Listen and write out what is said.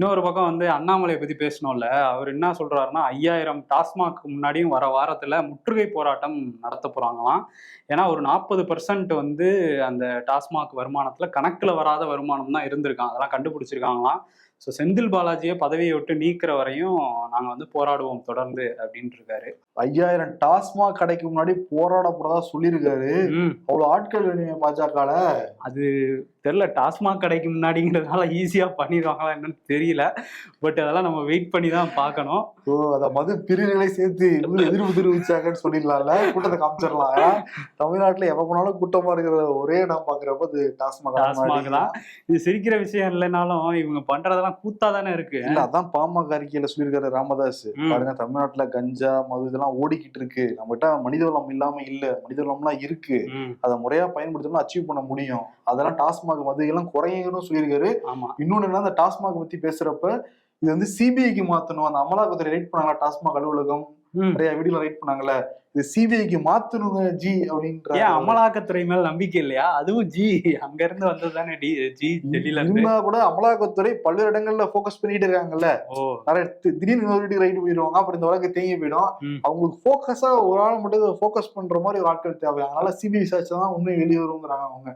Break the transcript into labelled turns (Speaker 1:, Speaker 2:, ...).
Speaker 1: இன்னொரு பக்கம் வந்து அண்ணாமலையை பத்தி பேசணும்ல. அவர் என்ன சொல்றாருன்னா, 5000 டாஸ்மாக் முன்னாடியும் வர வாரத்துல முற்றுகை போராட்டம் நடத்த போறாங்களாம். ஏன்னா ஒரு 40% வந்து அந்த டாஸ்மாக் வருமானத்துல கணக்குல வராத வருமானம் தான் இருந்திருக்காம். அதெல்லாம் கண்டுபிடிச்சிருக்காங்களாம். செந்தில் பாலாஜியை பதவியை விட்டு நீக்கிற வரையும் நாங்க வந்து போராடுவோம் தொடர்ந்து அப்படின்னு இருக்காரு.
Speaker 2: 5000 டாஸ்மாக் கடைக்கு முன்னாடி போராட போறதா சொல்லியிருக்காரு. அவ்வளவு ஆட்கள் வேணுமே பாஜகல.
Speaker 1: அது தெரியல, டாஸ்மாக் கடைக்கு முன்னாடிங்கிறதுனால ஈஸியா பண்ணிடுவாங்களா என்னன்னு தெரியல. பட் அதெல்லாம் நம்ம வெயிட் பண்ணி தான் பார்க்கணும்.
Speaker 2: அத மது பிரிவுகளை சேர்த்து எதிர்ப்பு தெரிவிச்சாங்கன்னு சொல்லிடலாம்ல, கூட்டத்தை காமிச்சிடலாம். தமிழ்நாட்டுல எப்ப போனாலும் கூட்டமா இருக்கிற ஒரே இடம் பாக்குறப்ப அது
Speaker 1: டாஸ்மாக் தான். இது சிரிக்கிற விஷயம் இல்லைனாலும் இவங்க பண்றதெல்லாம் கூத்தா தானே இருக்கு.
Speaker 2: இல்ல அதான் பாமக அறிக்கையில சொல்லியிருக்காரு ராமதாஸ். பாருங்க, தமிழ்நாட்டுல கஞ்சா மது இதெல்லாம் ஓடிக்கிட்டு இருக்கு. நம்மகிட்ட மனித வளம் இல்லாம இல்ல, மனித வளம்லாம் இருக்கு. அதை முறையா பயன்படுத்தணும், அச்சீவ் பண்ண முடியும். அதெல்லாம் டாஸ்மாக் மது எல்லாம் குறையணும்னு சொல்லியிருக்காரு. இன்னொன்னு என்ன, அந்த டாஸ்மாக் பத்தி பேசுறப்ப இது வந்து சிபிஐக்கு மாத்தணும். அந்த அமலாக்கத்துறை ரைட் பண்ணாங்களா டாஸ்மாக் அலுவலகம், நிறைய வீடியோ ரைட் பண்ணாங்கல்ல, இது சிபிஐக்கு மாத்தணுங்க ஜி அப்படின்ற.
Speaker 1: அமலாக்கத்துறை மேல நம்பிக்கை இல்லையா? அதுவும் ஜி அங்க இருந்து வந்ததுதானே ஜி டெல்லியில
Speaker 2: இருந்தா கூட அமலாக்கத்துறை பல்வேறு இடங்கள்ல போக்கஸ் பண்ணிட்டு இருக்காங்கல்ல. நிறைய திடீர்னு ஒரு வீட்டுக்கு ரைட்டு போயிடுவாங்க, அப்புறம் இந்த வழக்கு தேங்கி போயிடும். அவங்களுக்கு போக்கஸா ஒரு ஆள் மட்டும் போக்கஸ் பண்ற மாதிரி ஒரு ஆட்கள் தேவை. அதனால சிபிஐ விசாரிச்சா தான் உண்மை வெளியே வருங்கிறாங்க அவங்க.